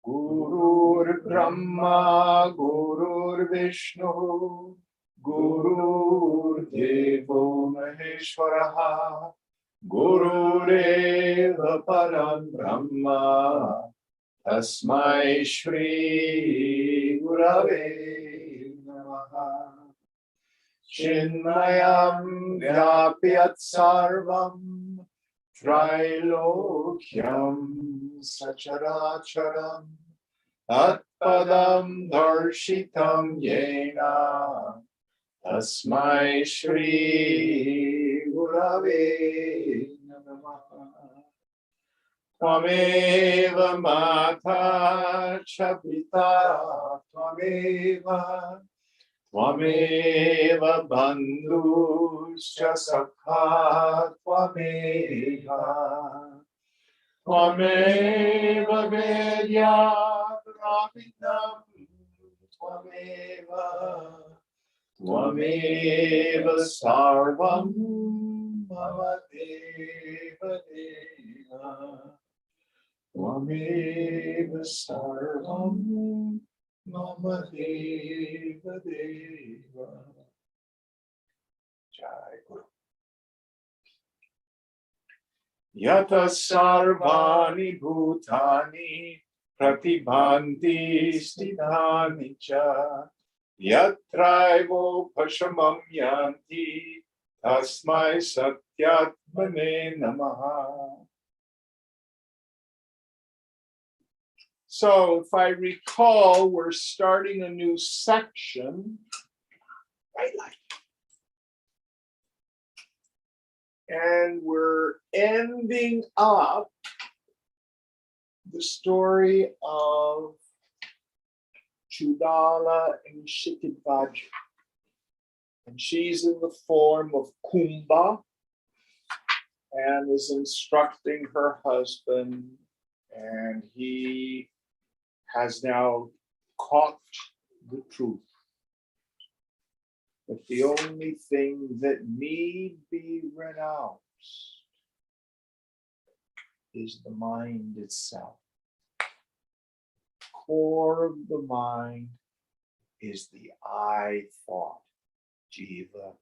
Gurur Brahma, Gurur Vishnu, Gurur Devo Maheshwaraha, Gurureva Param Brahma, Tasmai Shri Gurave Namaha. Chinmayam Vyapyat Sarvam Trilokyam Sacharacharam Atpadam Darshitam Yena Tasmai Shri Gurave Namaha. Tvameva Mata Cha Pita Tvameva Tvameva Bandhuscha Sakha Tvameva Tvameva Vedya Dravidam Tvameva Tvameva Sarvam Mama Deva Deva Tvameva Sarvam Mama Deva Deva. Jai Guru. Yata sarvani bhutani pratibhanti sthitani cha yatraivo pashamam yanti tasmai satyatmane namaha. So if I recall, we're starting a new section, right? And we're ending up the story of Chudala and Shikidvaja. And she's in the form of Kumbha and is instructing her husband, and he has now caught the truth. But the only thing that need be renounced is the mind itself. Core of the mind is the I thought, Jiva.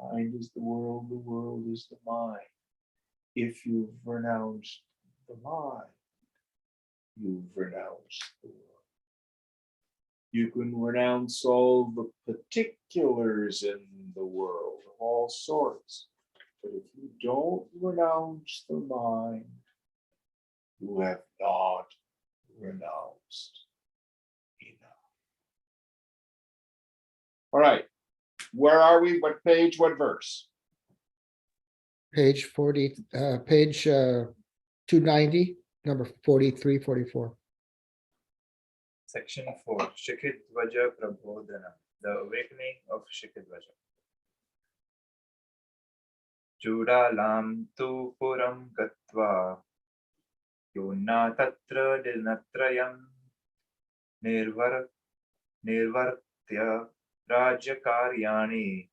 Mind is the world is the mind. If you've renounced the mind, you've renounced the world. You can renounce all the particulars in the world, of all sorts. But if you don't renounce the mind, you have not renounced enough. All right. Where are we? What page? What verse? Page 40, page 290, number 43, 44. Section 4, Shikidvaja Prabodhana, the awakening of Shikidvaja. Chudalam tu puram gatva, yona tatra dinatrayam, nirvartya rajakaryani,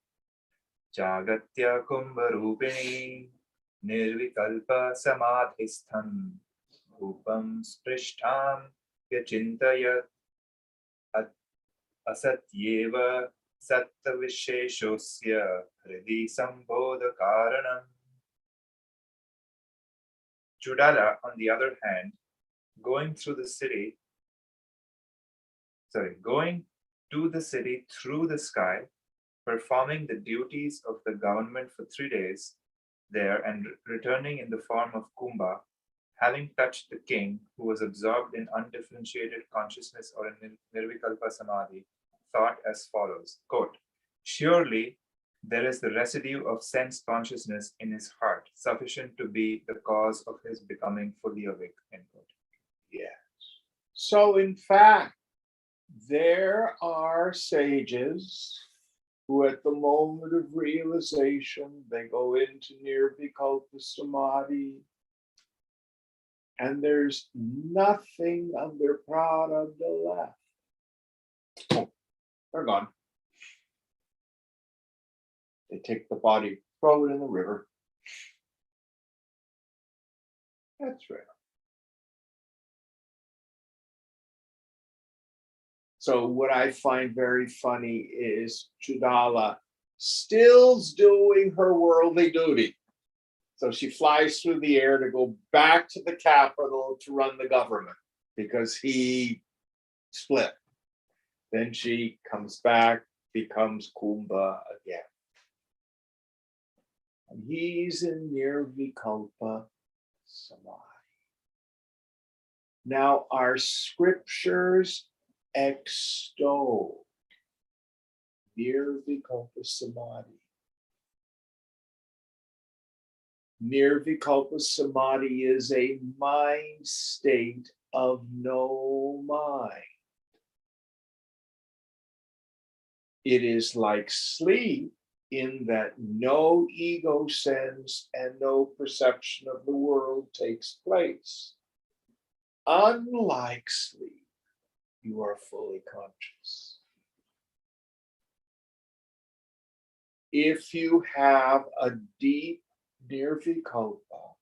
jagatya kumbharupini, nirvikalpa samadhistham, rupam sprishtham yachintayat asatyeva sattavisheshosya hridi sambodha karanam. Chudala, on the other hand, going to the city through the sky, performing the duties of the government for 3 days there and returning in the form of Kumbha, having touched the king who was absorbed in undifferentiated consciousness or in nirvikalpa samadhi, thought as follows, quote, surely there is the residue of sense consciousness in his heart, sufficient to be the cause of his becoming fully awake. End quote. Yes. So, in fact, there are sages who, at the moment of realization, they go into nirvikalpa samadhi, and there's nothing of their prarabdha left. Oh, they're gone. They take the body, throw it in the river. That's right. So what I find very funny is Chudala still's doing her worldly duty. So she flies through the air to go back to the capital to run the government because he split. Then she comes back, becomes Kumbha again. And he's in nirvikalpa samadhi. Now our scriptures extol nirvikalpa samadhi. Nirvikalpa samadhi is a mind state of no mind. It is like sleep in that no ego sense and no perception of the world takes place. Unlike sleep, you are fully conscious. If you have a deep nirvikalpa,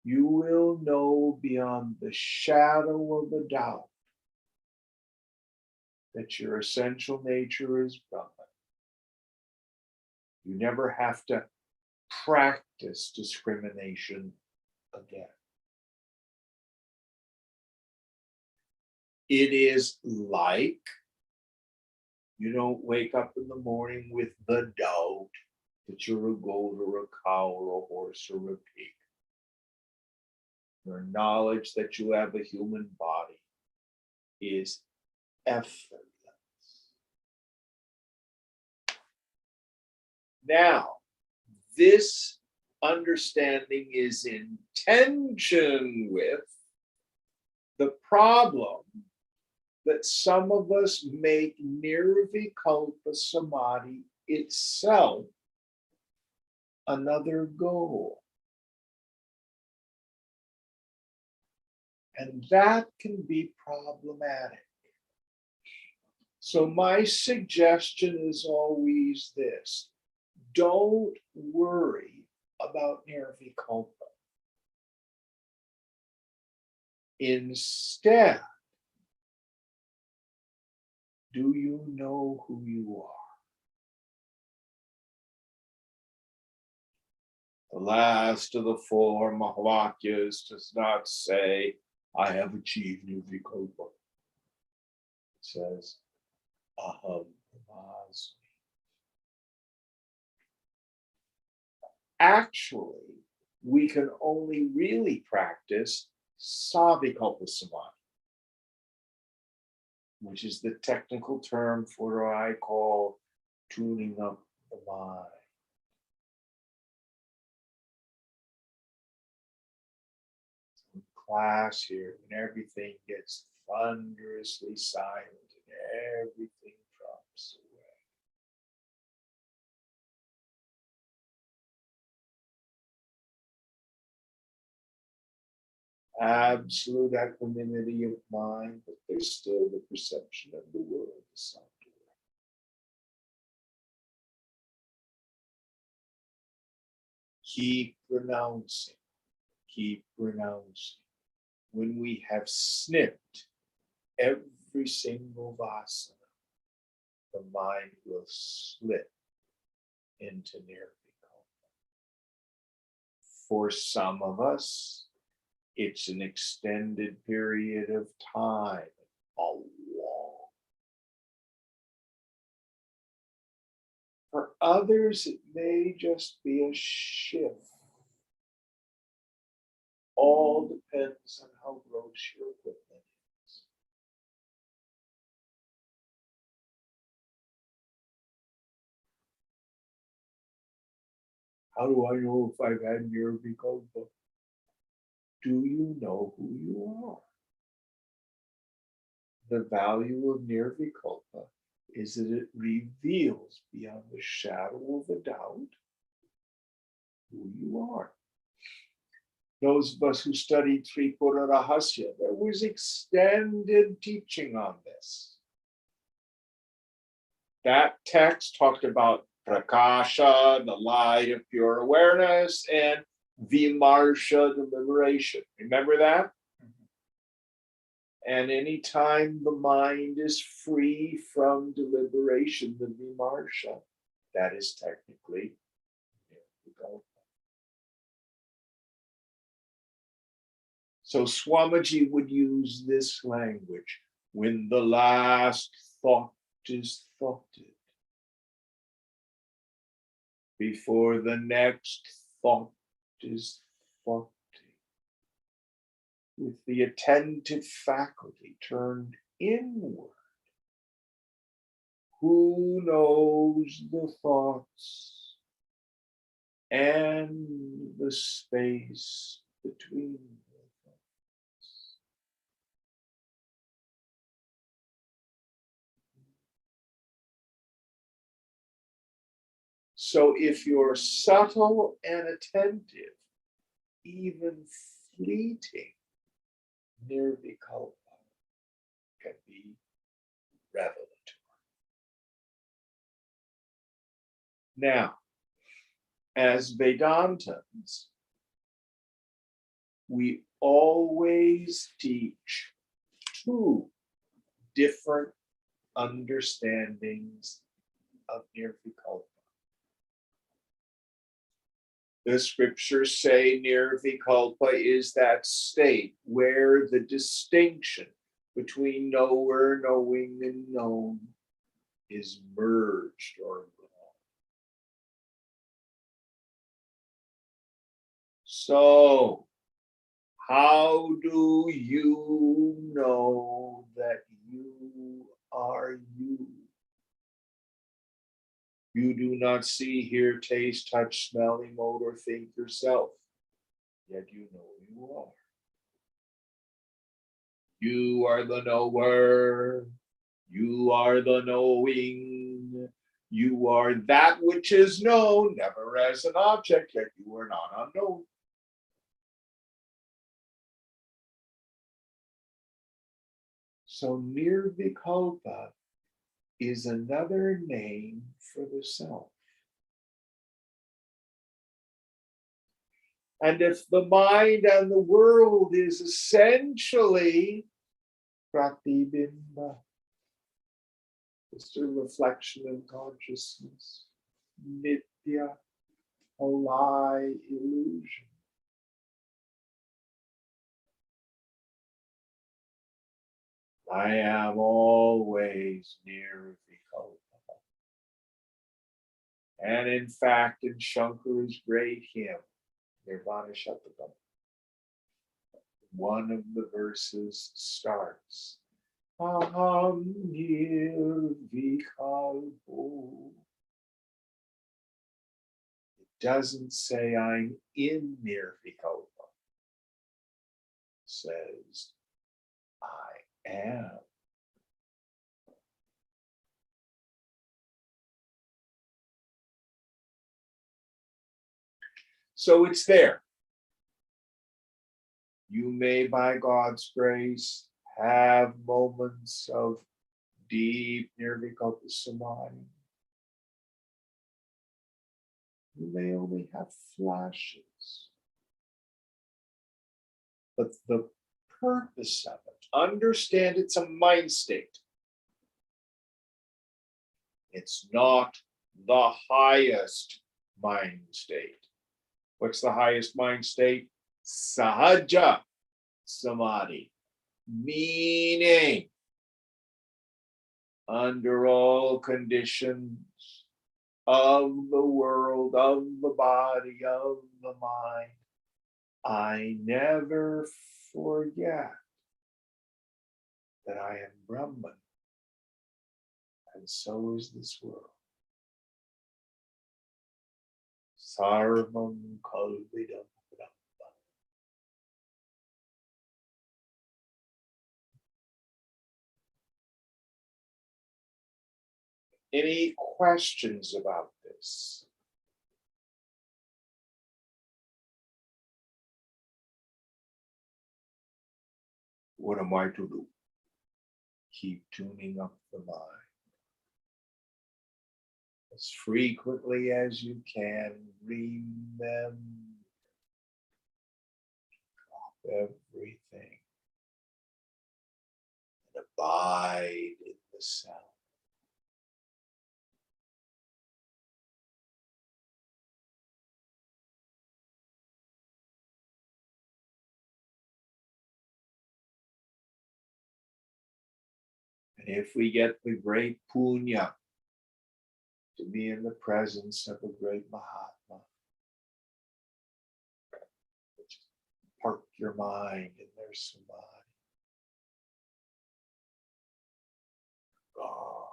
you will know beyond the shadow of a doubt that your essential nature is Brahman. You never have to practice discrimination again. It is like you don't wake up in the morning with the doubt that you're a goat or a cow or a horse or a pig. Your knowledge that you have a human body is effortless. Now, this understanding is in tension with the problem that some of us make nirvikalpa samadhi itself another goal. And that can be problematic. So my suggestion is always this: don't worry about nirvikalpa. Instead, do you know who you are? The last of the four Mahavakyas does not say, I have achieved nirvikalpa. It says, Aham Brahmasmi. Actually, we can only really practice Savikalpa Samadhi, which is the technical term for what I call tuning up the mind. In class here, when everything gets thunderously silent and everything drops away. Absolute equanimity of mind, but there's still the perception of the world to some degree. Keep renouncing, keep renouncing. When we have snipped every single vasana, the mind will slip into nirvikalpa. For some of us, it's an extended period of time, a long. For others, it may just be a shift. All depends on how gross your equipment is. How do I know if I've had nirvikalpa? Do you know who you are? The value of nirvikalpa is that it reveals beyond the shadow of a doubt who you are. Those of us who studied Tripura Rahasya, there was extended teaching on this. That text talked about prakasha, the light of pure awareness, and vimarsha, the liberation. Remember that? And anytime the mind is free from deliberation, the vimarsha, that is technically nirvikalpa. So Swamiji would use this language: when the last thought is thoughted, before the next thought is thoughted, with the attentive faculty turned inward, who knows the thoughts and the space between them? So if you're subtle and attentive, even fleeting nirvikalpa can be revelatory. Now, as Vedantans, we always teach two different understandings of nirvikalpa. The scriptures say nirvikalpa is that state where the distinction between knower, knowing, and known is merged or gone. So, how do you know that you are you? You do not see, hear, taste, touch, smell, emote, or think yourself, yet you know you are. You are the knower. You are the knowing. You are that which is known, never as an object, yet you are not unknown. So nirvikalpa is another name for the self. And if the mind and the world is essentially pratibimba, it's a reflection of consciousness, nitya, a lie, illusion. I am always nirvikalpa. And in fact, in Shankara's great hymn, Nirvana Shatakam, one of the verses starts, Aham nirvikalpo. It doesn't say I'm in nirvikalpa. It says I am. So it's there. You may, by God's grace, have moments of deep nirvikalpa samadhi. You may only have flashes. But the purpose of it, understand it's a mind state. It's not the highest mind state. What's the highest mind state? Sahaja samadhi, meaning under all conditions of the world, of the body, of the mind, I never forget that I am Brahman, and so is this world. Sarvam Kalvidam Brahma. Any questions about this? What am I to do? Keep tuning up the mind as frequently as you can. Remember, drop everything and abide in the sound. And if we get the great punya to be in the presence of a great Mahatma, park your mind in their samadhi. Oh.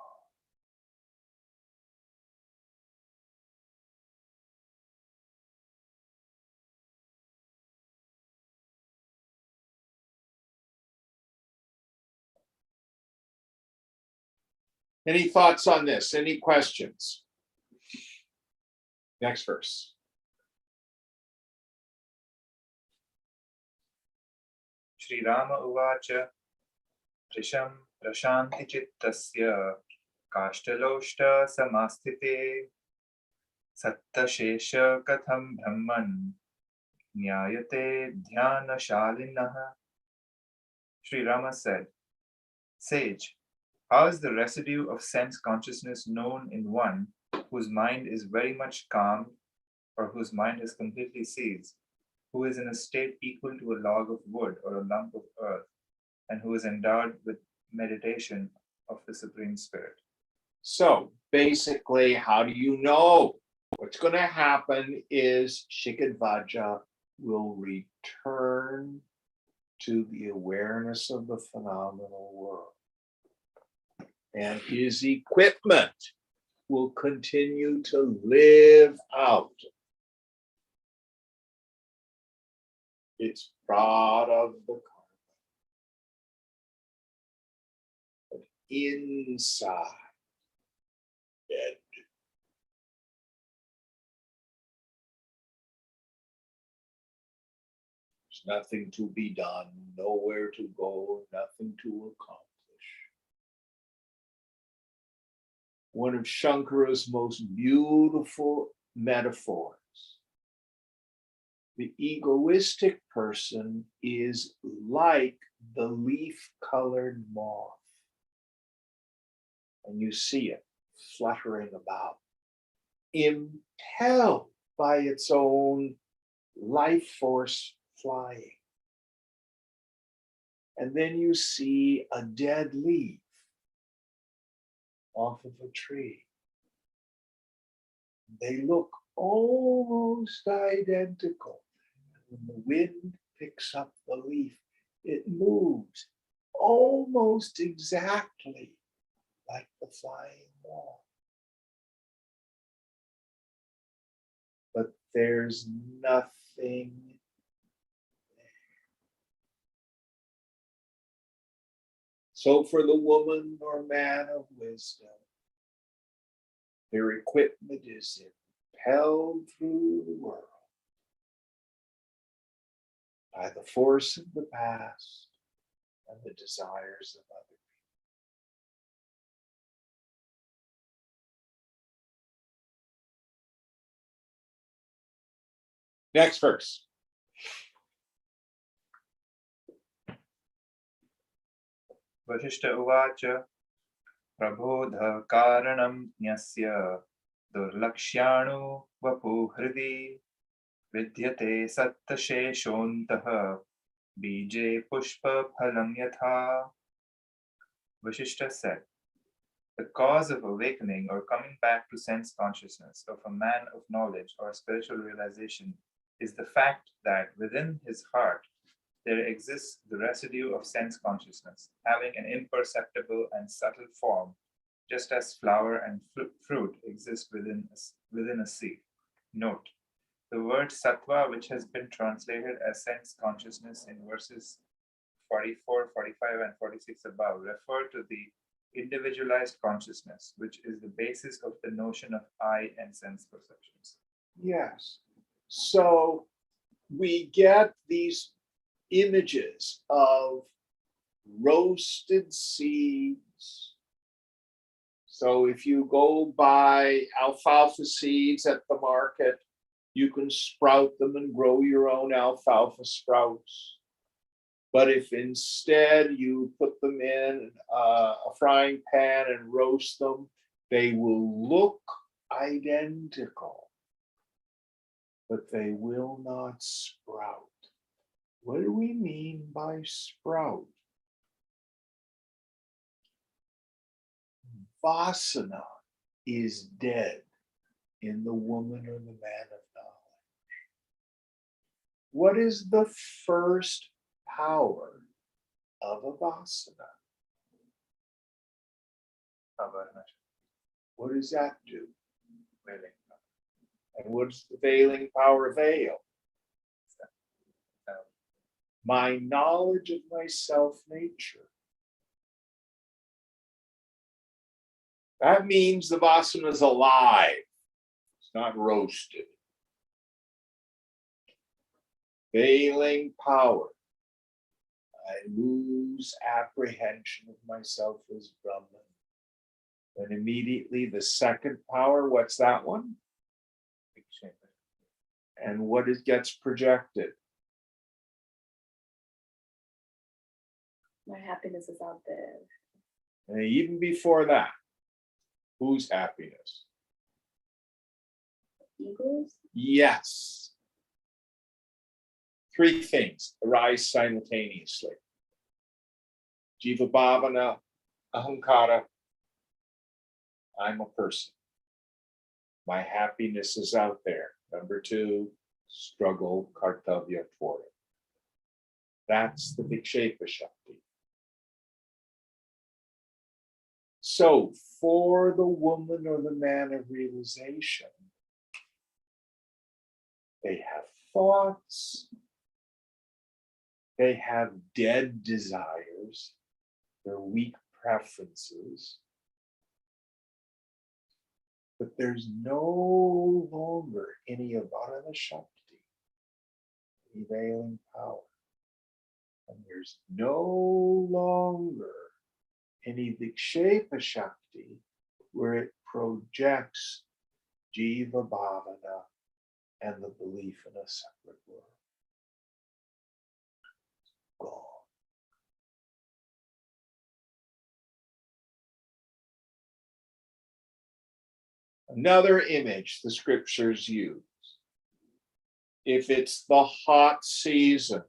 Any thoughts on this? Any questions? Next verse. Shri Rama Uvacha Prisham Prashanti Chittasya Kashtaloshtha Samastite Satta Shesha Katham Brahman Nyayate Dhyana Shalinaha. Sri Rama said, Sage, how is the residue of sense consciousness known in one whose mind is very much calmed or whose mind has completely ceased, who is in a state equal to a log of wood or a lump of earth, and who is endowed with meditation of the Supreme Spirit? So basically, how do you know? What's going to happen is Shikadvaja will return to the awareness of the phenomenal world. And his equipment will continue to live out its product of the karma. But inside, dead. There's nothing to be done, nowhere to go, nothing to accomplish. One of Shankara's most beautiful metaphors. The egoistic person is like the leaf-colored moth. And you see it fluttering about, impelled by its own life force flying. And then you see a dead leaf off of a tree. They look almost identical. When the wind picks up the leaf, it moves almost exactly like the flying moth. But there's nothing there. So for the woman or man of wisdom, their equipment is impelled through the world by the force of the past and the desires of other people. Next verse. Vasishtha Uvacha Prabodha Karanam Nyasya Durlakshyanu Vapu Hridi Vidyate Satta Sheshontaha Bije Pushpa Phalam Yatha. Vasishtha said, the cause of awakening or coming back to sense consciousness of a man of knowledge or spiritual realization is the fact that within his heart there exists the residue of sense consciousness, having an imperceptible and subtle form, just as flower and fruit exist within a seed. Note, The word sattva, which has been translated as sense consciousness in verses 44, 45, and 46 above, refer to the individualized consciousness, which is the basis of the notion of I and sense perceptions. Yes. So we get these images of roasted seeds. So if you go buy alfalfa seeds at the market, you can sprout them and grow your own alfalfa sprouts. But if instead you put them in a frying pan and roast them, they will look identical, but they will not sprout. What do we mean by sprout? Vasana is dead in the woman or the man of knowledge. What is the first power of a vasana? What does that do? And what's the veiling power veil? My knowledge of my self-nature. That means the vasana is alive. It's not roasted. Veiling power. I lose apprehension of myself as Brahman. And immediately the second power, what's that one? And what gets projected? My happiness is out there. And even before that, whose happiness? Eagles? Yes. Three things arise simultaneously. Jiva bhavana, ahankara. I'm a person. My happiness is out there. Number two, struggle, kartavya toward it. That's the Vikshepa Shakti. So for the woman or the man of realization, they have thoughts, they have dead desires, their weak preferences, but there's no longer any Avarana Shakti, prevailing power. And there's no longer any Vikshepa Shakti where it projects Jiva Bhavana and the belief in a separate world. Gone. Another image the scriptures use. If it's the hot season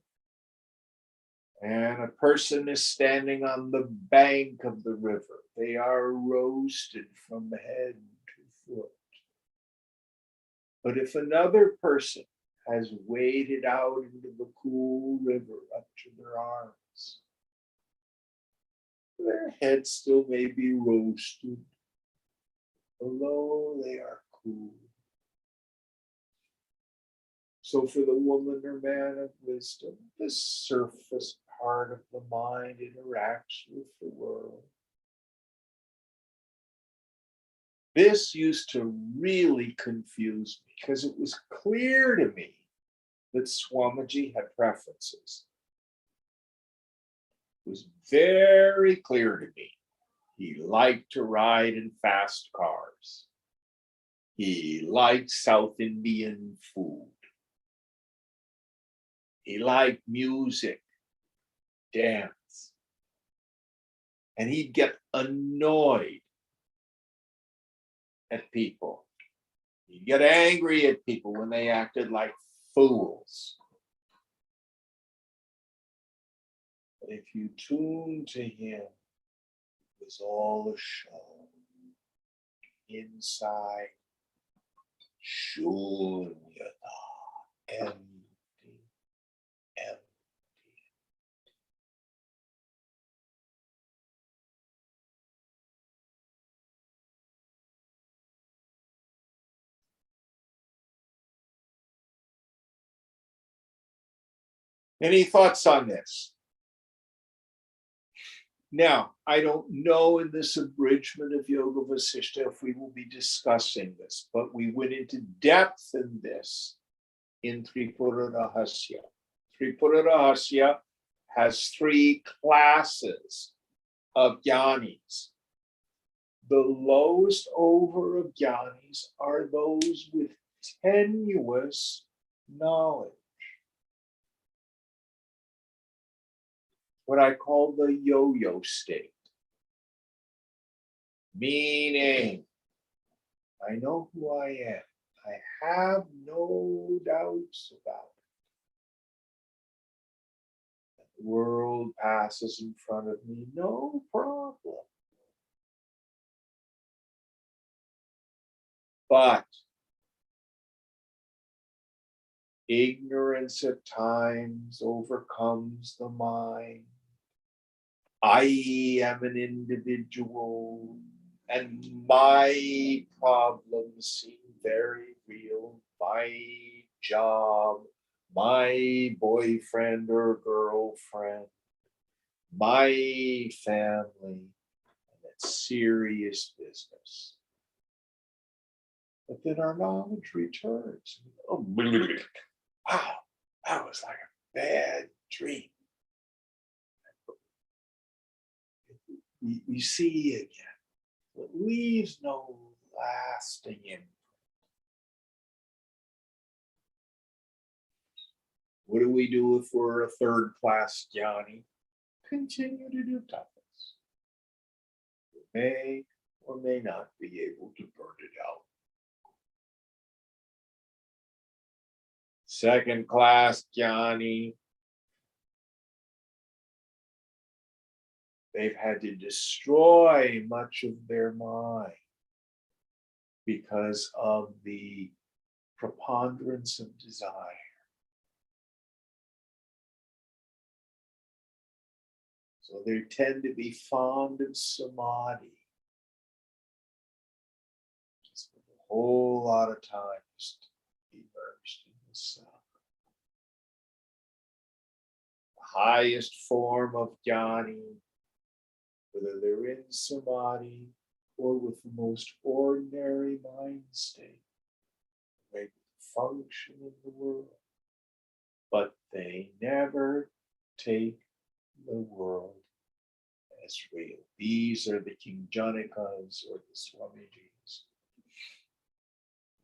and a person is standing on the bank of the river, they are roasted from head to foot. But if another person has waded out into the cool river up to their arms, their head still may be roasted. Below they are cool. So for the woman or man of wisdom, the surface part of the mind interacts with the world. This used to really confuse me because it was clear to me that Swamiji had preferences. It was very clear to me. He liked to ride in fast cars. He liked South Indian food. He liked music, dance. And he'd get annoyed at people. He'd get angry at people when they acted like fools. But if you tune to him, it was all a show. Inside, shunyata, empty, empty. Any thoughts on this? Now, I don't know in this abridgment of Yoga Vasishtha if we will be discussing this, but we went into depth in this in Tripura Rahasya. Tripura Rahasya has 3 classes of jnanis. The lowest over of jnanis are those with tenuous knowledge. What I call the yo-yo state. Meaning, I know who I am. I have no doubts about it. The world passes in front of me, no problem. But ignorance at times overcomes the mind. I am an individual and my problems seem very real. My job, my boyfriend or girlfriend, my family, and it's serious business. But then our knowledge returns. Oh, wow, that was like a bad dream. We see again. It leaves no lasting imprint. What do we do if we're a 3rd class jnani? Continue to do tapas. We may or may not be able to burn it out. 2nd class jnani, they've had to destroy much of their mind because of the preponderance of desire. So they tend to be fond of samadhi. Just a whole lot of time just immersed in the self. The highest form of jnani, whether they're in samadhi or with the most ordinary mind state, they function in the world, but they never take the world as real. These are the King Janakas or the Swamijis,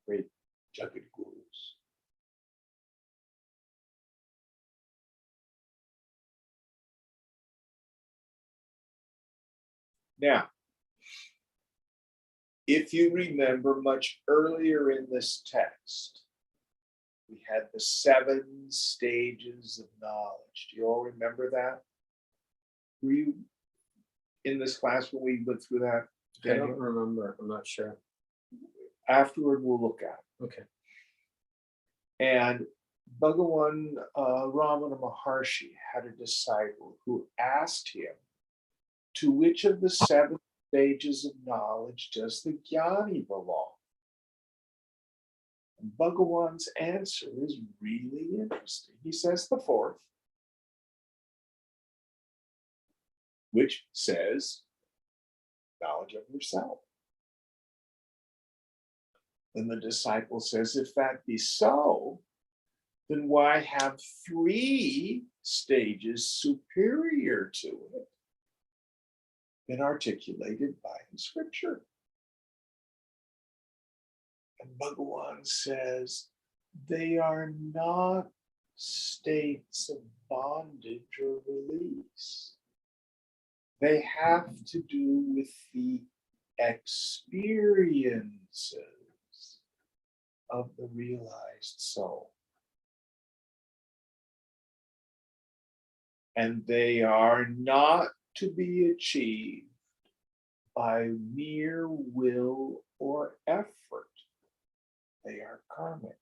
great Jagat Gurus. Now, if you remember much earlier in this text, we had the 7 stages of knowledge. Do you all remember that? Were you in this class when we went through that? I don't remember. I'm not sure. Afterward, we'll look at it. Okay. And Bhagavan Ramana Maharshi had a disciple who asked him, to which of the 7 stages of knowledge does the jnani belong? And Bhagavan's answer is really interesting. He says the 4th, which says knowledge of yourself. Then the disciple says, if that be so, then why have 3 stages superior to it been articulated by the scripture? And Bhagavan says, they are not states of bondage or release. They have to do with the experiences of the realized soul. And they are not to be achieved by mere will or effort. They are karmic.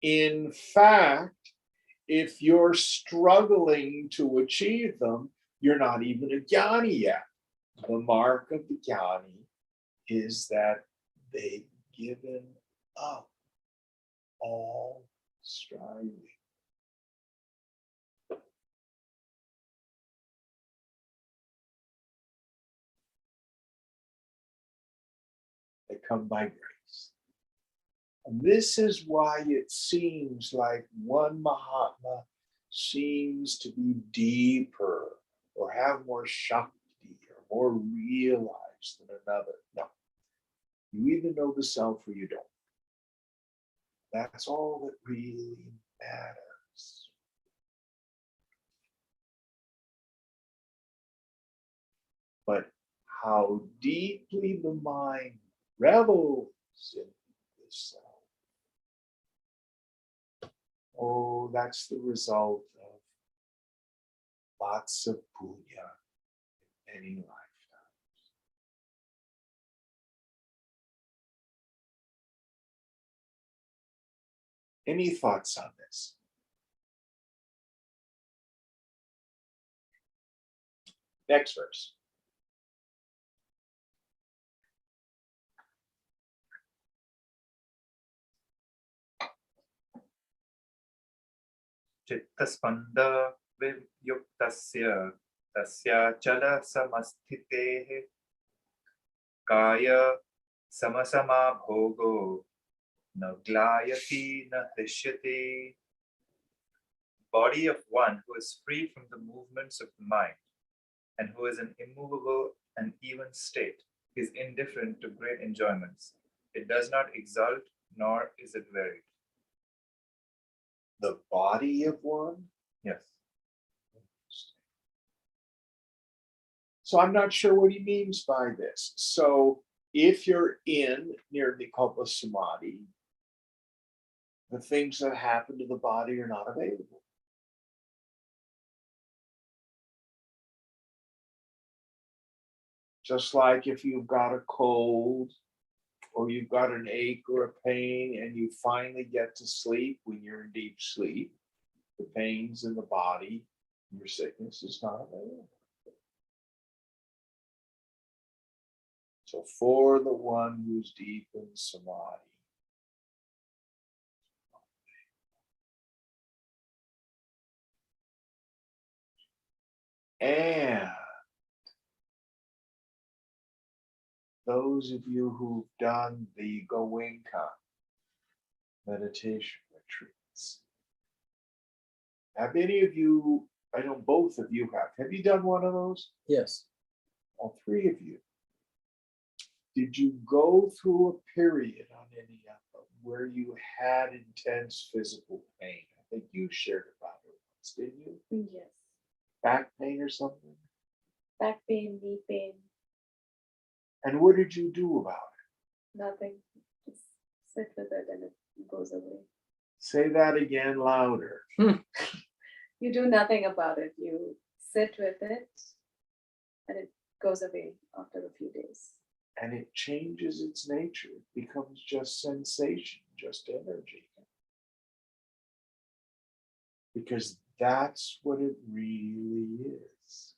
In fact, if you're struggling to achieve them, you're not even a jnani yet. The mark of the jnani is that they've given up all striving. come by grace. And this is why it seems like one Mahatma seems to be deeper or have more Shakti or more realized than another. No. You either know the self or you don't. That's all that really matters. But how deeply the mind revels in this self. Oh, that's the result of lots of punya in many lifetimes. Any thoughts on this? Next verse. चित्तस्पन्द वियुक्तस्य तस्याचल समस्थितेः काय समसमा भोगो न ग्लायति न हृष्यते. Body of one who is free from the movements of the mind and who is an immovable and even state is indifferent to great enjoyments. It does not exult nor is it wearied. The body of one? Yes. So I'm not sure what he means by this. So if you're in near Nikalpa Samadhi, the things that happen to the body are not available. Just like if you've got a cold or you've got an ache or a pain and you finally get to sleep when you're in deep sleep, the pains in the body, your sickness is not available. So for the one who's deep in samadhi, and those of you who've done the Goenka meditation retreats, have any of you, I know both of you have you done one of those? Yes. All three of you. Did you go through a period on any of them where you had intense physical pain? I think you shared about it once, didn't you? Yes. Back pain or something? Back pain, knee pain, And what did you do about it? nothing. Just sit with it and it goes away. Say that again louder. You do nothing about it. You sit with it and it goes away after a few days. And it changes its nature. It becomes just sensation, just energy. Because that's what it really is.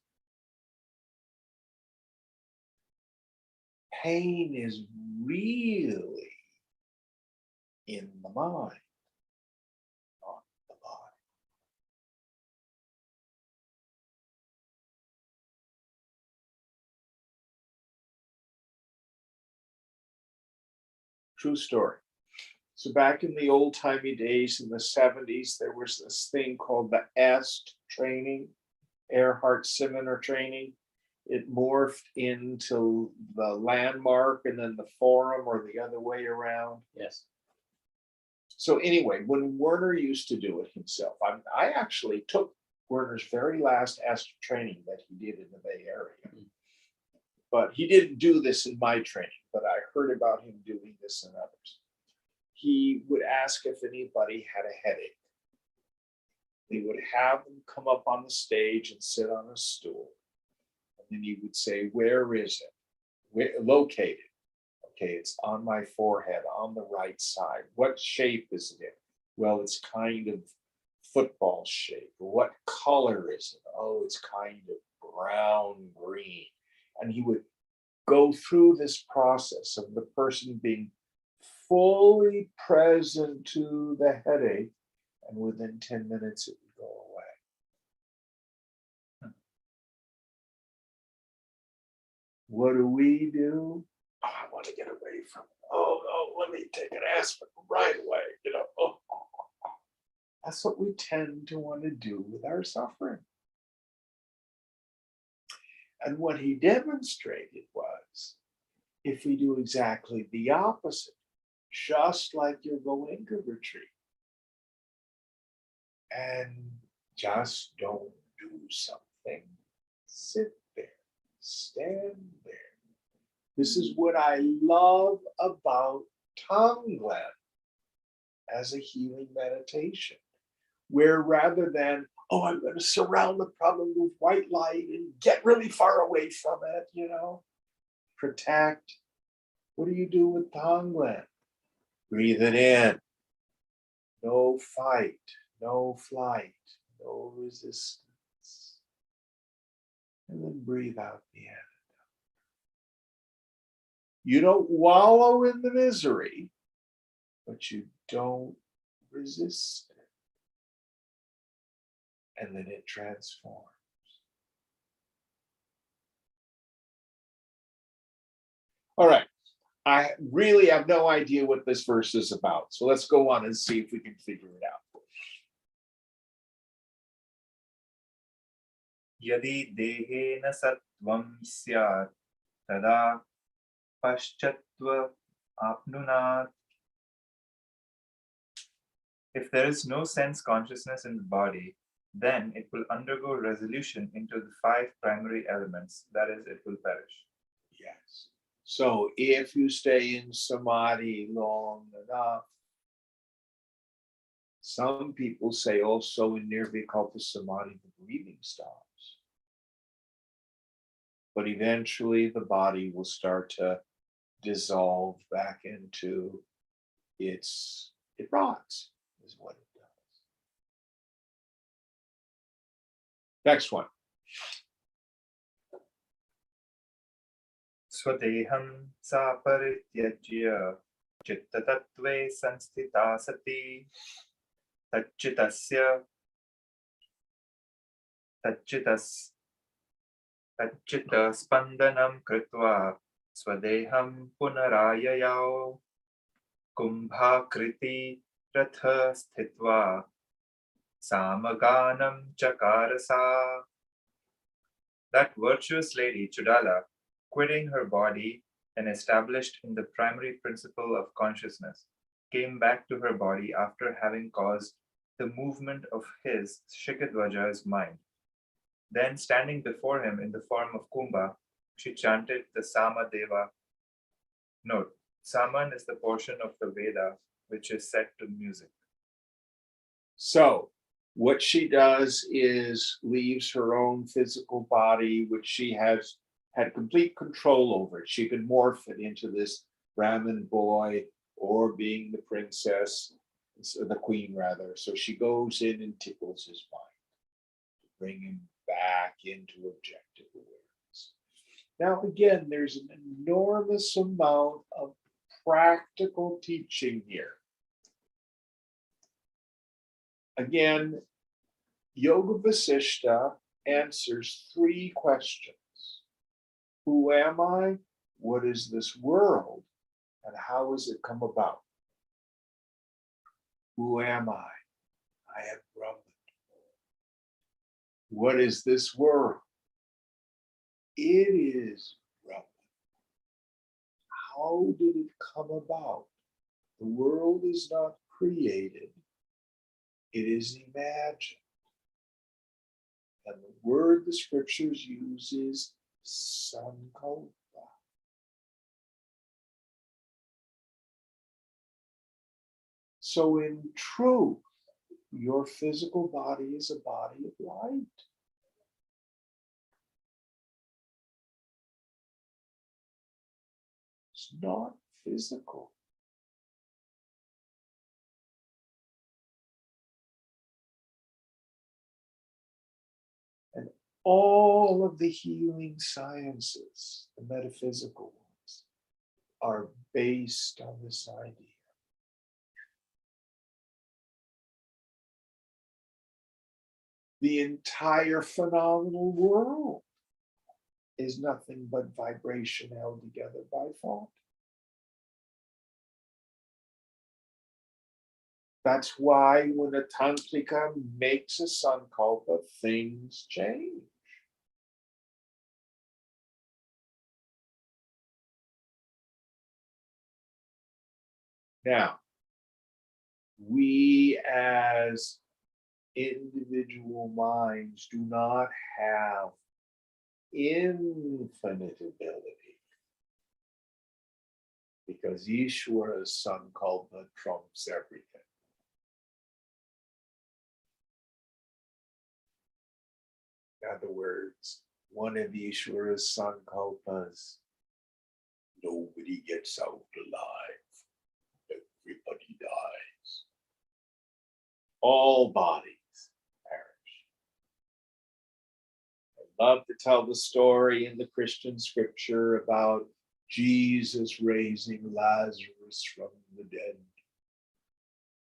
Pain is really in the mind, not the body. True story. So back in the old timey days in the 70s, there was this thing called the EST training, Earhart Seminar training. It morphed into the landmark and then the forum or the other way around. Yes. So anyway, when Werner used to do it himself, I actually took Werner's very last EST training that he did in the Bay Area. But he didn't do this in my training, but I heard about him doing this in others. He would ask if anybody had a headache. He would have them come up on the stage and sit on a stool. And then he would say, where is it? Where, located. Okay, it's on my forehead, on the right side. What shape is it in? Well, it's kind of football shape. What color is it? Oh, it's kind of brown green. And he would go through this process of the person being fully present to the headache, and within 10 minutes it would go away. What do? Oh, I want to get away from it. oh no, let me take an aspirin right away, Oh. That's what we tend to want to do with our suffering. And what he demonstrated was, if we do exactly the opposite, just like your Goenka retreat, and just don't do something, sit there, stand there. This is what I love about Tonglen as a healing meditation, where rather than, oh, I'm going to surround the problem with white light and get really far away from it, protect. What do you do with Tonglen? Breathe it in. No fight, no flight, no resistance. And then breathe out the end. You don't wallow in the misery, but you don't resist it. And then it transforms. All right. I really have no idea what this verse is about. So let's go on and see if we can figure it out. Yadi dehena sattvam syat tada paschatva apnunat. If there is no sense consciousness in the body, then it will undergo resolution into the 5 primary elements, that is, it will perish. Yes. So if you stay in samadhi long enough, some people say also in nirvikalpa samadhi, the breathing stops. But eventually the body will start to dissolve back into it rots, is what it does. Next one. Swadeham saparityajya chittatatve sanstita sati tacchitasya tacchita spandanam kritva swadeham punarayayao kumbhakriti ratha sthitva samaganam chakarasa. That virtuous lady Chudala, quitting her body and established in the primary principle of consciousness, came back to her body after having caused the movement of his Shikadvaja's mind. Then, standing before him in the form of Kumbha, she chanted the Samadeva. Note, Saman is the portion of the Veda which is set to music. So what she does is leaves her own physical body, which she has had complete control over. She could morph it into this Brahmin boy or being the princess, the queen rather. So she goes in and tickles his mind to bring him back into objective awareness. Now, again, there's an enormous amount of practical teaching here. Again, Yoga Vasishtha answers 3 questions. Who am I? What is this world? And how has it come about? Who am I? I am Brahman. What is this world? It is Brahman. How did it come about? The world is not created. It is imagined. And the word the scriptures use is sankalpa. So in truth, your physical body is a body of light. It's not physical. And all of the healing sciences, the metaphysical ones, are based on this idea. The entire phenomenal world is nothing but vibration held together by thought. That's why when a tantrika makes a sankalpa, things change. Now, we as individual minds do not have infinite ability because Ishwara's sankalpa trumps everything. In other words, one of Ishwara's sankalpas, nobody gets out alive. Everybody dies. All bodies perish. I love to tell the story in the Christian scripture about Jesus raising Lazarus from the dead.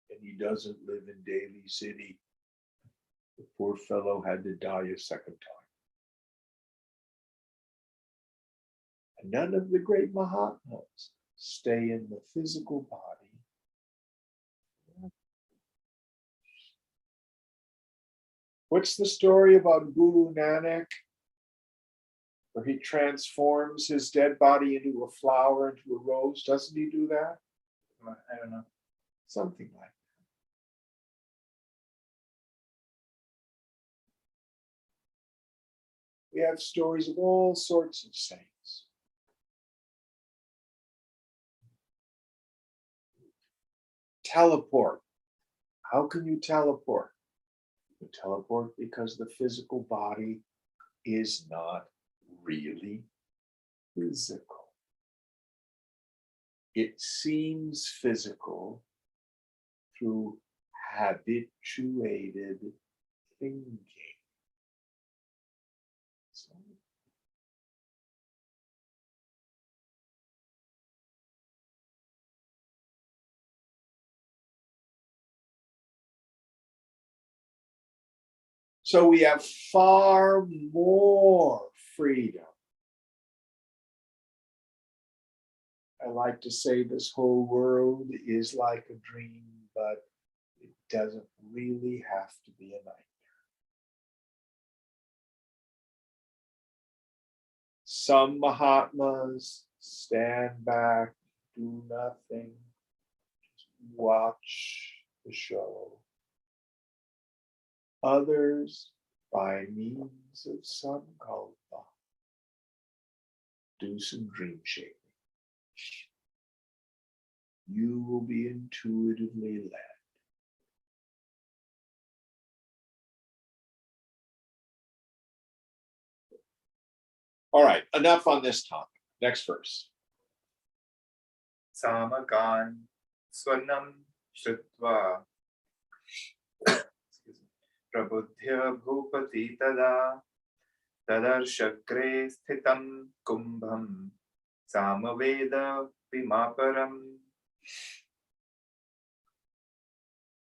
And he doesn't live in Daly City. The poor fellow had to die a second time. And none of the great Mahatmas stay in the physical body. What's the story about Guru Nanak, where he transforms his dead body into a flower, into a rose? Doesn't he do that? I don't know. Something like that. We have stories of all sorts of saints. Teleport. How can you teleport? You teleport because the physical body is not really physical. It seems physical through habituated thinking. So we have far more freedom. I like to say this whole world is like a dream, but it doesn't really have to be a nightmare. Some Mahatmas stand back, do nothing, just watch the show. Others, by means of sankalpa, do some dream shaping. You will be intuitively led. All right, enough on this topic. Next verse. Samakan swarnam shrutva prabudhya bhupati tada tadarshakre sthitam kumbham samaveda vimaparam.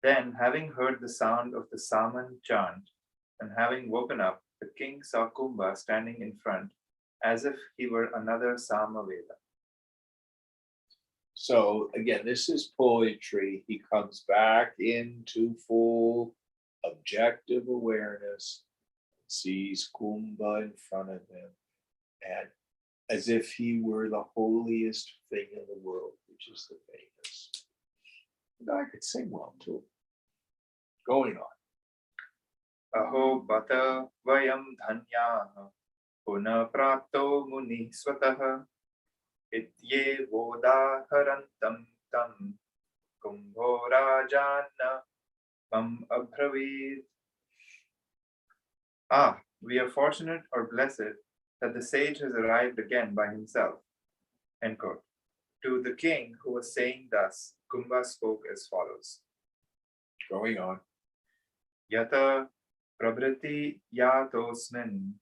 Then, having heard the sound of the Saman chant, and having woken up, the king saw Kumbha standing in front, as if he were another Samaveda. So again, this is poetry. He comes back into full objective awareness, sees Kumbha in front of him, and as if he were the holiest thing in the world, which is the famous. The guy could sing well too. Going on. Aho bata vayam dhanya puna prapto muni swatah itye vodaharantam tam kumbho rajana mam abhravid. Ah, we are fortunate or blessed that the sage has arrived again by himself. End quote. To the king who was saying thus, Kumbha spoke as follows. Going on. Yata prabriti yatosmin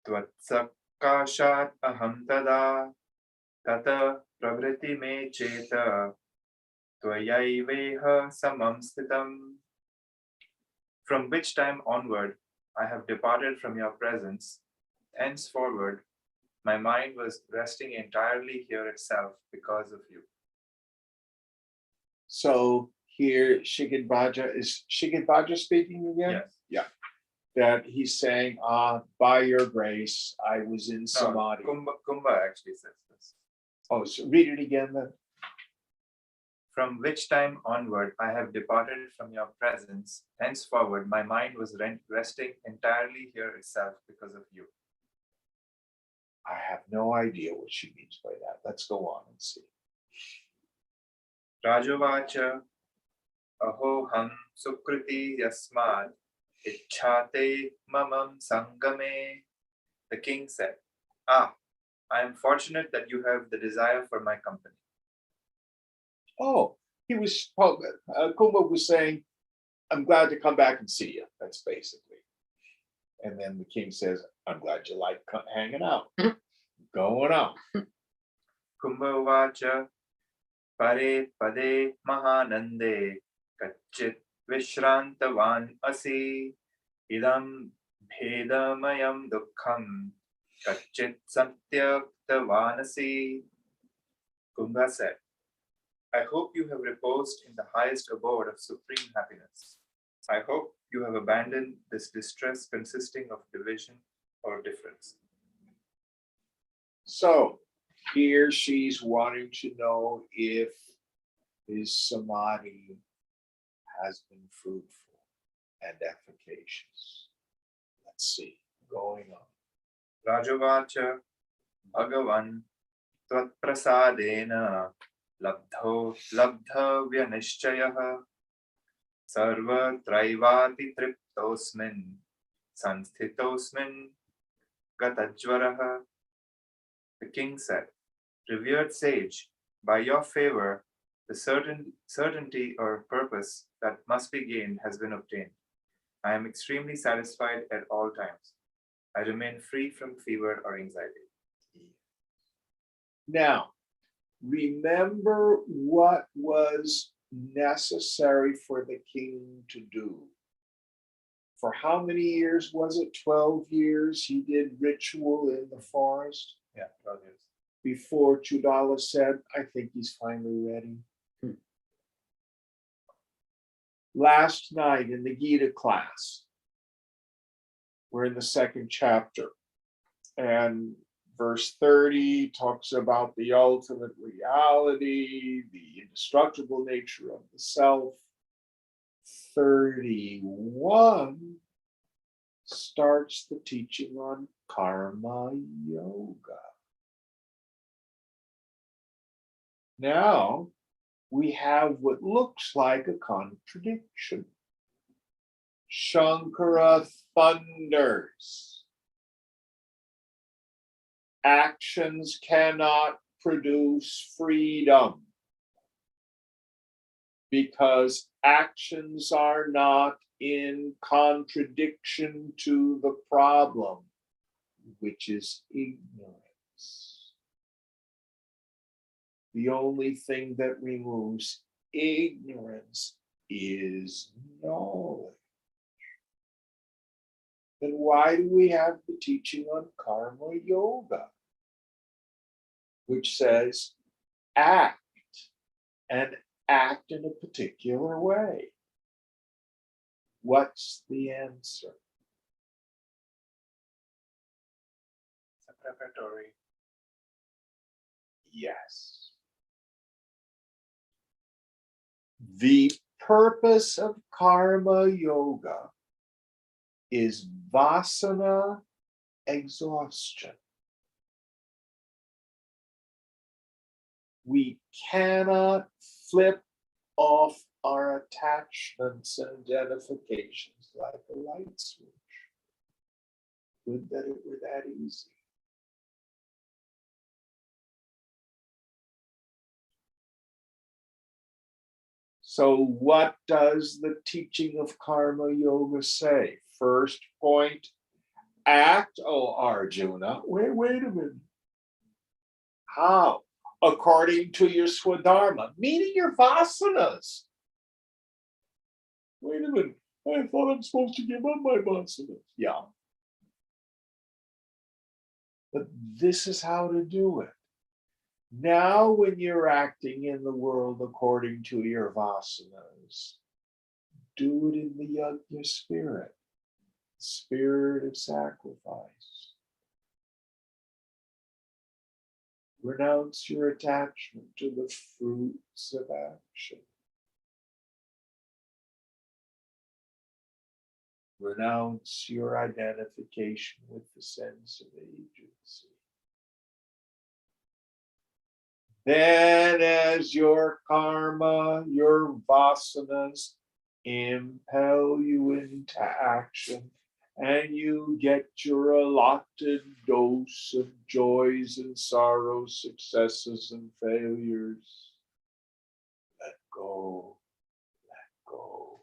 tvatsakashat aham tada tata pravriti me cheta tvayaiveha samam sthitam. From which time onward I have departed from your presence, henceforward my mind was resting entirely here itself because of you. So here Shigidbaja, is Shigidbaja speaking again? Yes. That he's saying, by your grace, I was in No, samadhi. Kumbha actually says this. Oh, so read it again then. From which time onward I have departed from your presence. Henceforward my mind was resting entirely here itself because of you. I have no idea what she means by that. Let's go on and see. Rajovacha aho ham sukriti yasmad ichhate mamam sangame. The king said, I am fortunate that you have the desire for my company. Oh, he was, Kumbha was saying, I'm glad to come back and see you. That's basically. And then the king says, I'm glad you like hanging out, going out. Kumbha uvacha pare pade mahanande kachit vishrantavan asi idam bhedamayam dukkham kachit satyaktavanasi. Kumbha said, I hope you have reposed in the highest abode of supreme happiness. I hope you have abandoned this distress consisting of division or difference. So here she's wanting to know if his samadhi has been fruitful and efficacious. Let's see, going on. Rajavacha Bhagavan Tvat Prasadena Labdha Nishchayaha Sarva Traivati Triptosmin Sanstitosmin Gatajvaraha. The king said, revered sage, by your favor, the certainty or purpose that must be gained has been obtained. I am extremely satisfied at all times. I remain free from fever or anxiety. Now, remember what was necessary for the king to do. For how many years was it? 12 years he did ritual in the forest? Yeah, 12 years. Before Chudala said, I think he's finally ready. Last night in the Gita class, we're in the second chapter, and verse 30 talks about the ultimate reality, the indestructible nature of the self. 31 starts the teaching on karma yoga. Now we have what looks like a contradiction. Shankara thunders. Actions cannot produce freedom because actions are not in contradiction to the problem, which is ignorance. The only thing that removes ignorance is knowledge. Then why do we have the teaching on karma yoga, which says act and act in a particular way? What's the answer? It's a preparatory. Yes. The purpose of karma yoga is vasana exhaustion. We cannot flip off our attachments and identifications like a light switch. Would that it were that easy. So what does the teaching of karma yoga say? First point, act, oh Arjuna. Wait a minute. How? According to your swadharma, meaning your vasanas. Wait a minute. I thought I'm supposed to give up my vasanas. Yeah. But this is how to do it. Now, when you're acting in the world according to your vasanas, do it in the yajna spirit of sacrifice. Renounce your attachment to the fruits of action. Renounce your identification with the sense of agency. Then, as your karma, your vasanas impel you into action, and you get your allotted dose of joys and sorrows, successes and failures, let go, let go.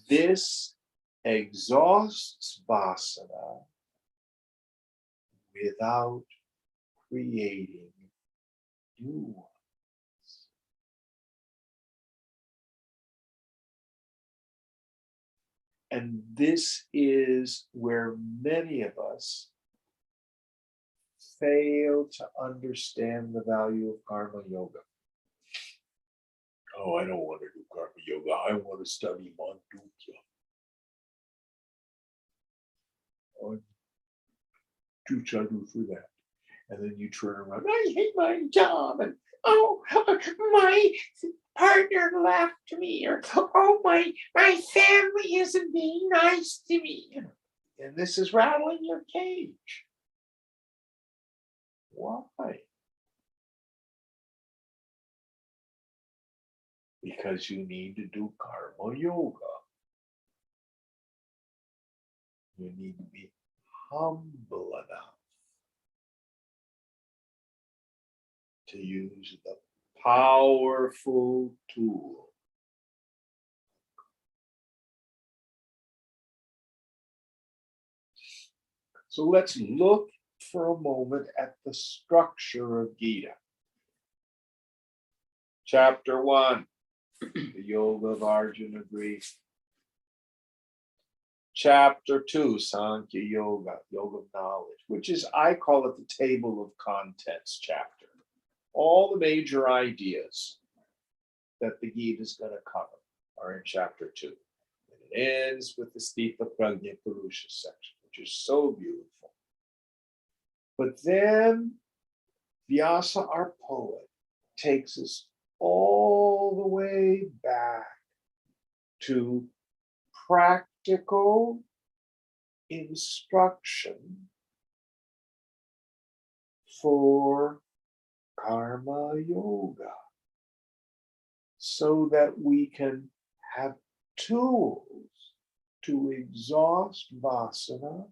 This exhausts vasana without creating new ones. And this is where many of us fail to understand the value of karma yoga. Oh, I don't want to do karma yoga. I want to study Mandukya. Oh, do chadu for that. And then you turn around, I hate my job, and oh, my partner left me, or oh, my family isn't being nice to me. And this is rattling your cage. Why? Because you need to do karma yoga. You need to be humble enough to use the powerful tool. So let's look for a moment at the structure of Gita. Chapter 1, the Yoga of Arjuna grief. Chapter 2, Sankhya Yoga, Yoga of Knowledge, which is, I call it the table of contents chapter. All the major ideas that the Gita is going to cover are in chapter 2. And it ends with the Sthipa Prajna Purusha section, which is so beautiful. But then Vyasa, our poet, takes us all the way back to practical instruction for karma yoga, so that we can have tools to exhaust vasana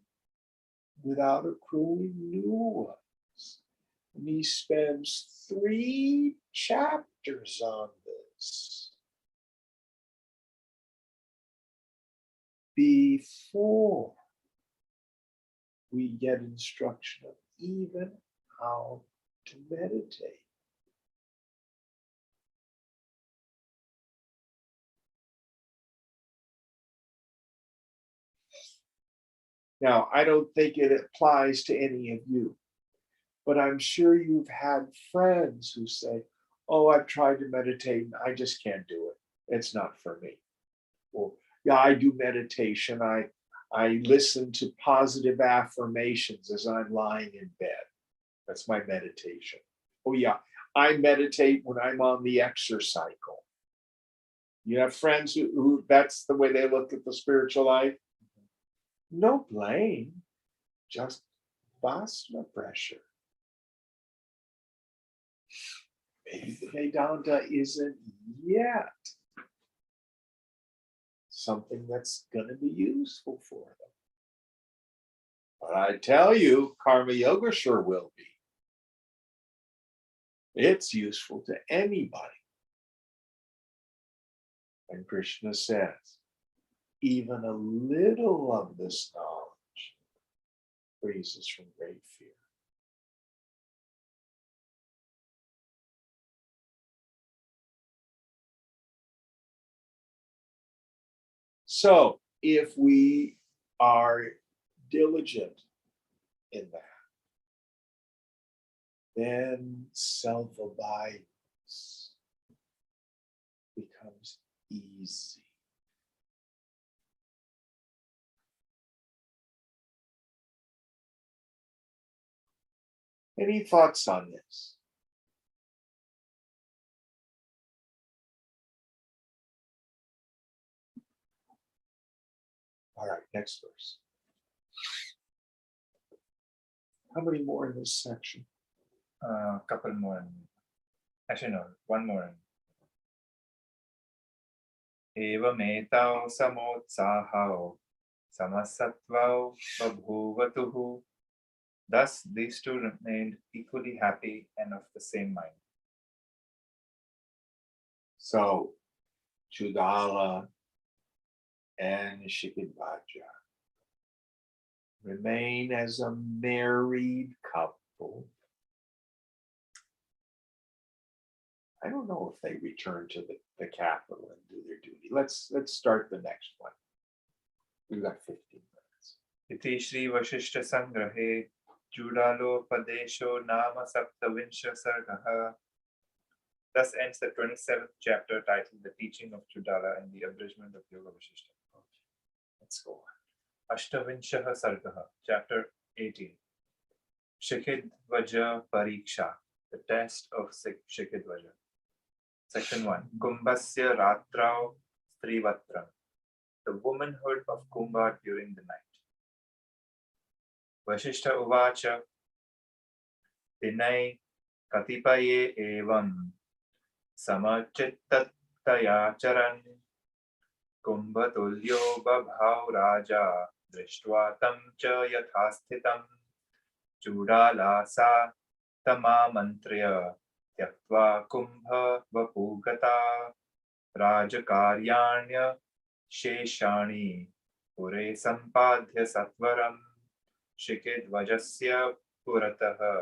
without accruing new ones. And he spends 3 chapters on this before we get instruction of even how to meditate. Now, I don't think it applies to any of you, but I'm sure you've had friends who say, oh, I've tried to meditate and I just can't do it. It's not for me. Or, yeah, I do meditation. I listen to positive affirmations as I'm lying in bed. That's my meditation. Oh, yeah, I meditate when I'm on the exercise cycle. You have friends who that's the way they look at the spiritual life. No blame, just vasana pressure. Maybe the Vedanta isn't yet something that's going to be useful for them. But I tell you, karma yoga sure will be. It's useful to anybody. And Krishna says, even a little of this knowledge frees us from great fear. So if we are diligent in that, then self-abidance becomes easy. Any thoughts on this? All right, next verse. How many more in this section? Couple more. Actually, no, one more. Evametau samotsahau samasatvau babhuvatuhu. Thus, these two remained equally happy and of the same mind. So, Chudala and Shikidvaja remain as a married couple. I don't know if they return to the capital and do their duty. Let's start the next one. We've got 15 minutes. Iti Shri Vasishtha Sangrahe Judalo Padesho Nama Saptavinsha Sargaha. Thus ends the 27th chapter titled The Teaching of Chudala and the Abridgment of Yoga Vasishtha. Let's go on. Ashtavinshaha Sargaha, chapter 18. Shikidvaja Pariksha, the test of Shikidvaja. Section 1. Kumbhasya Ratrau Strivatram, the womanhood of Kumbha during the night. Vasishtha Uvacha Vinay Katipaye Evam Samachittataya Charan Kumbhatulyo Babhav Raja Drishtva Tam Cha Yathasthitam Chudala Sa Tamamantriya Tyaktva Kumbha Vapugata Rajakaryanya Sheshani Pure Sampadhya Satvaram Shikidvajasya Purataha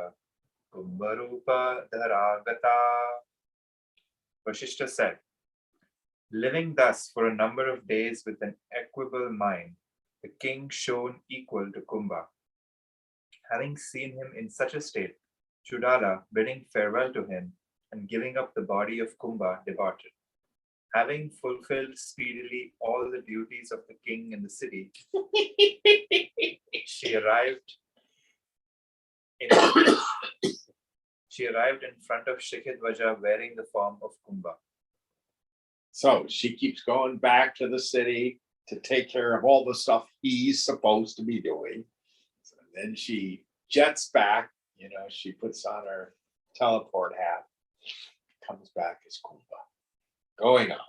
Kumbharupa Dharagata. Vasishtha said, living thus for a number of days with an equable mind, the king shone equal to Kumbha. Having seen him in such a state, Chudala, bidding farewell to him and giving up the body of Kumbha, departed. Having fulfilled speedily all the duties of the king in the city, she arrived in front of Shikidvaja wearing the form of Kumbha. So she keeps going back to the city to take care of all the stuff he's supposed to be doing. So then she jets back, she puts on her teleport hat, comes back as Kumbha. Going on.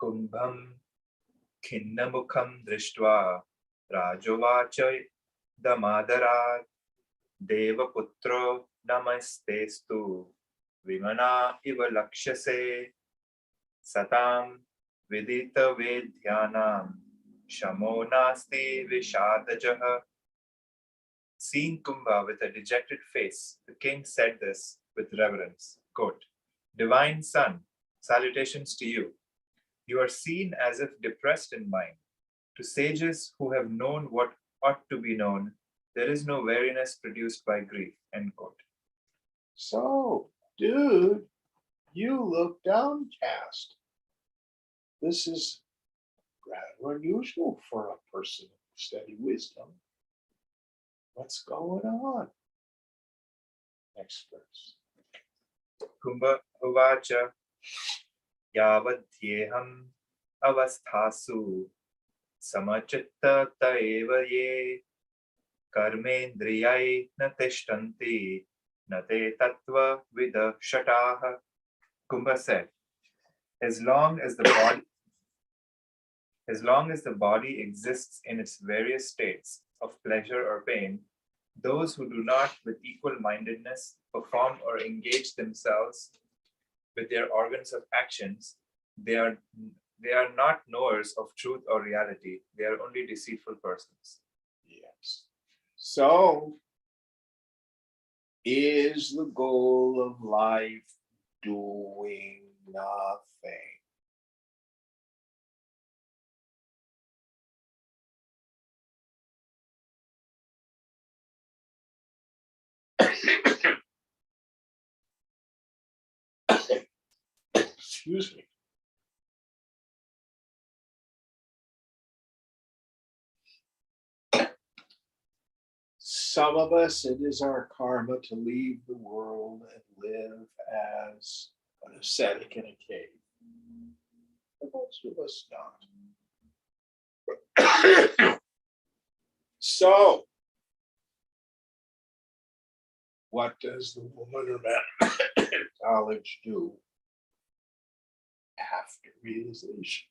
Kumbham Khinnamukham Drishtva Rajovacha Damadarat Devaputro Namastestu Vimana Iva Lakshase Satam Vidita Vedhyanam Shamo Nasti Vishadajaha. Seeing Kumbha with a dejected face, the king said this with reverence. Quote, Divine Son, salutations to you. You are seen as if depressed in mind. To sages who have known what ought to be known, there is no weariness produced by grief. End quote. So, dude, you look downcast. This is rather unusual for a person of steady wisdom. What's going on? Next verse. Kumbha Uvacha Yavadhyeham Avasthasu Samachitta Taeva Ye Karmendriyai Na Tishtanti Nate Tattva Vida Shataha. Kumbha said, as long as the body exists in its various states of pleasure or pain, those who do not with equal mindedness perform or engage themselves with their organs of actions, they are not knowers of truth or reality. They are only deceitful persons. Yes. So, is the goal of life doing nothing? Excuse me. Some of us, it is our karma to leave the world and live as an ascetic in a cave. But most of us not. So, what does the woman or man knowledge do after realization?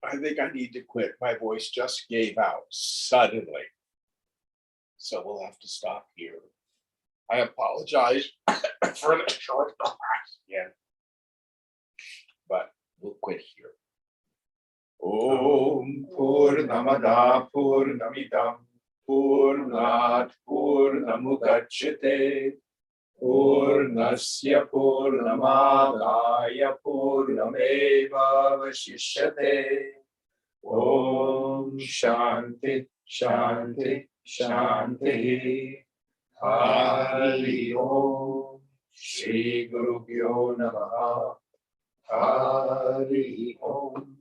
I think I need to quit. My voice just gave out suddenly. So we'll have to stop here. I apologize for the short class again. But we'll quit here. Om Purnamada Purnamidam Purnat Purnamudachyate Purnasya Purnamadaya Purnameva Vasishyate. Om Shanti Shanti Shanti. Hari Om. Shri Guru Pyo Namaha. Hari Om.